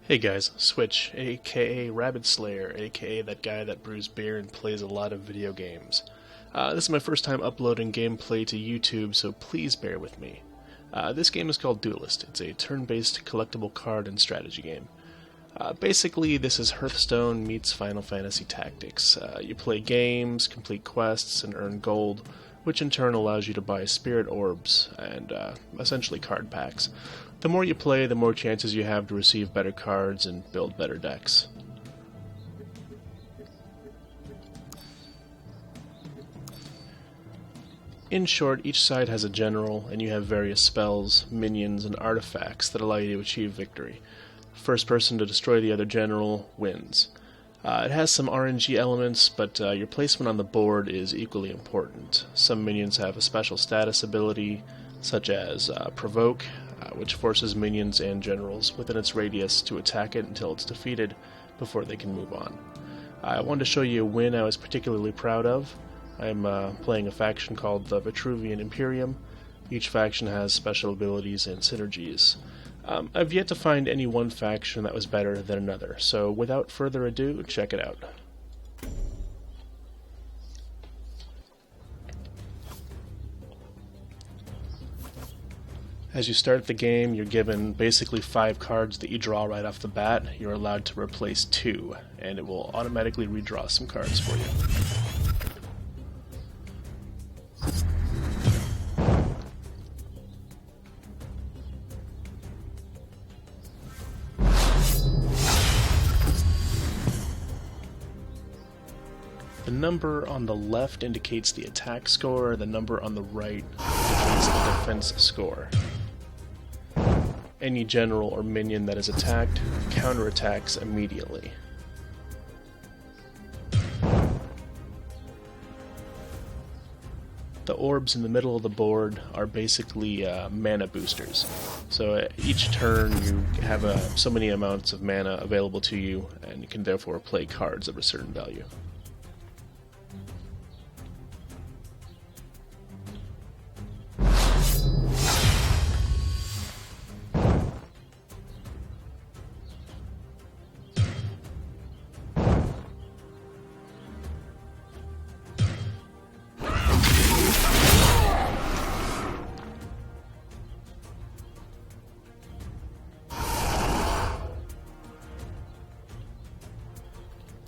Hey guys, Switch, aka Rabbit Slayer, aka that guy that brews beer and plays a lot of video games. This is my first time uploading gameplay to YouTube, so please bear with me. This game is called Duelyst. It's a turn-based collectible card and strategy game. Basically, this is Hearthstone meets Final Fantasy Tactics. You play games, complete quests, and earn gold, which in turn allows you to buy spirit orbs and essentially card packs. The more you play, the more chances you have to receive better cards and build better decks. In short, each side has a general, and you have various spells, minions, and artifacts that allow you to achieve victory. First person to destroy the other general wins. It has some RNG elements, but your placement on the board is equally important. Some minions have a special status ability, such as Provoke, which forces minions and generals within its radius to attack it until it's defeated before they can move on. I wanted to show you a win I was particularly proud of. I'm playing a faction called the Vitruvian Imperium. Each faction has special abilities and synergies. I've yet to find any one faction that was better than another, so without further ado, check it out. As you start the game, you're given basically 5 cards that you draw right off the bat. You're allowed to replace 2, and it will automatically redraw some cards for you. The number on the left indicates the attack score, the number on the right indicates the defense score. Any general or minion that is attacked counterattacks immediately. The orbs in the middle of the board are basically mana boosters. So each turn you have so many amounts of mana available to you, and you can therefore play cards of a certain value.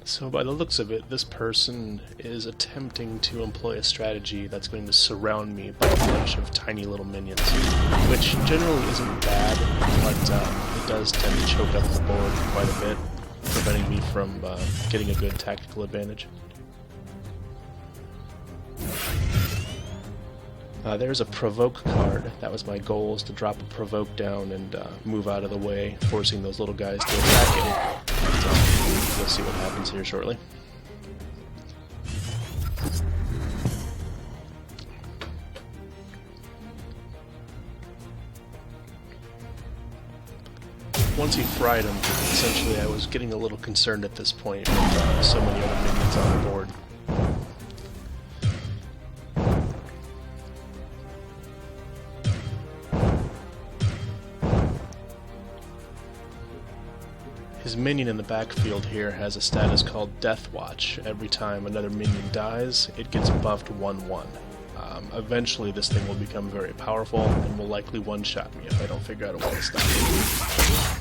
So by the looks of it, this person is attempting to employ a strategy that's going to surround me by a bunch of tiny little minions, which generally isn't bad, but it does tend to choke up the board quite a bit, preventing me from getting a good tactical advantage. There's a Provoke card. That was my goal, is to drop a Provoke down and move out of the way, forcing those little guys to attack it. We'll see what happens here shortly. Once he fried him, essentially I was getting a little concerned at this point with so many other minions on the board. His minion in the backfield here has a status called Death Watch. Every time another minion dies, it gets buffed 1/1. Eventually this thing will become very powerful and will likely one-shot me if I don't figure out a way to stop it.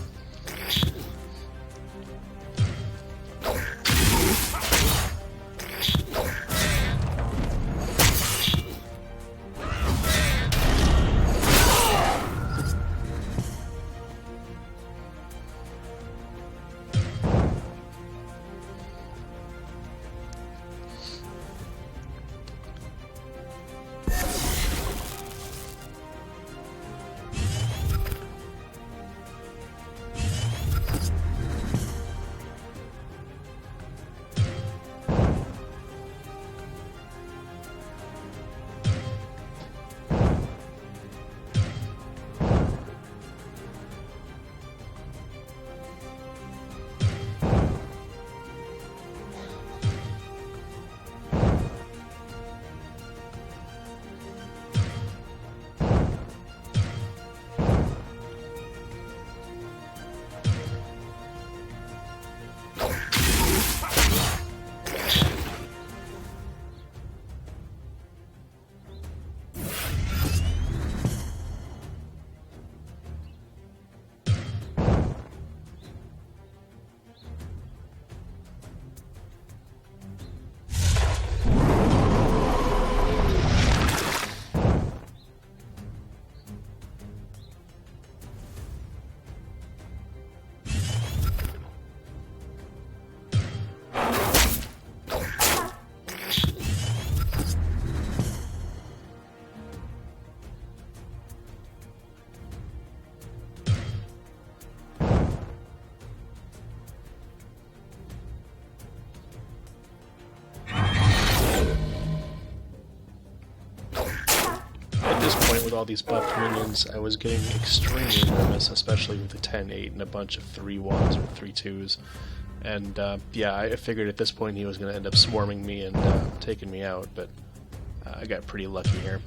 with all these buffed minions, I was getting extremely nervous, especially with the 10-8 and a bunch of 3-1s or 3-2s. And yeah, I figured at this point he was going to end up swarming me and taking me out, but I got pretty lucky here.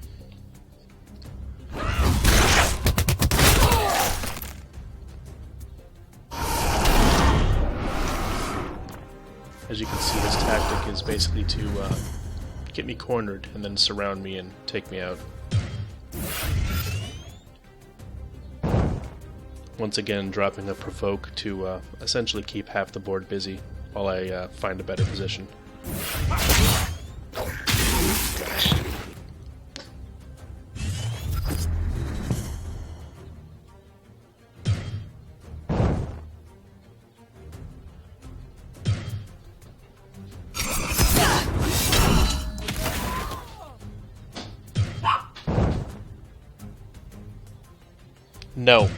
As you can see, his tactic is basically to get me cornered and then surround me and take me out. Once again, dropping a provoke to essentially keep half the board busy while I find a better position. No.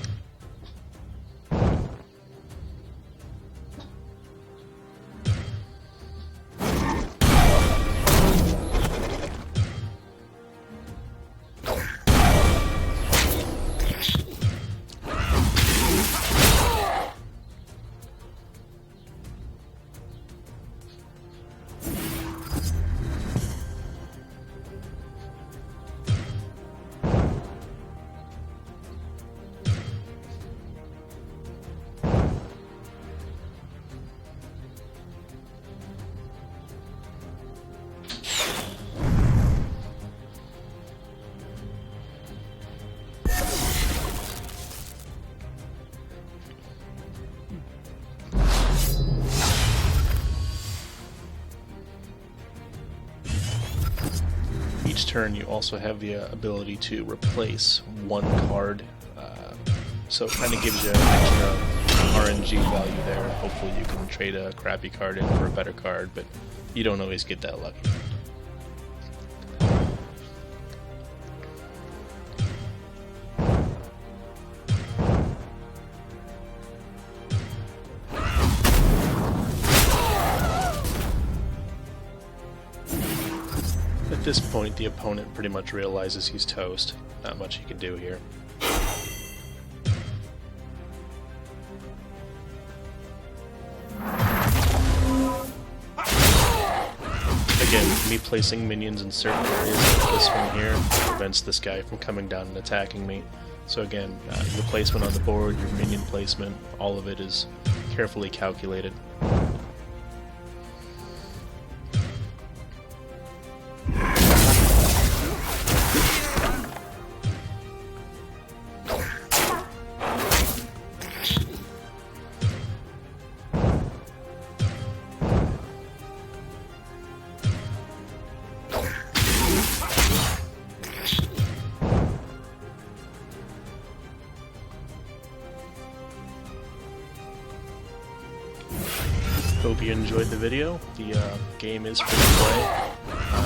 Each turn you also have the ability to replace one card, so it kind of gives you an extra RNG value there. Hopefully you can trade a crappy card in for a better card, but you don't always get that lucky. At this point, the opponent pretty much realizes he's toast. Not much he can do here. Again, me placing minions in certain areas like this one here prevents this guy from coming down and attacking me. So again, your placement on the board, your minion placement, all of it is carefully calculated. Hope you enjoyed the video. The game is free to play.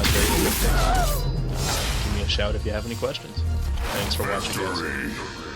Very addicting. Give me a shout if you have any questions. Thanks for watching, guys.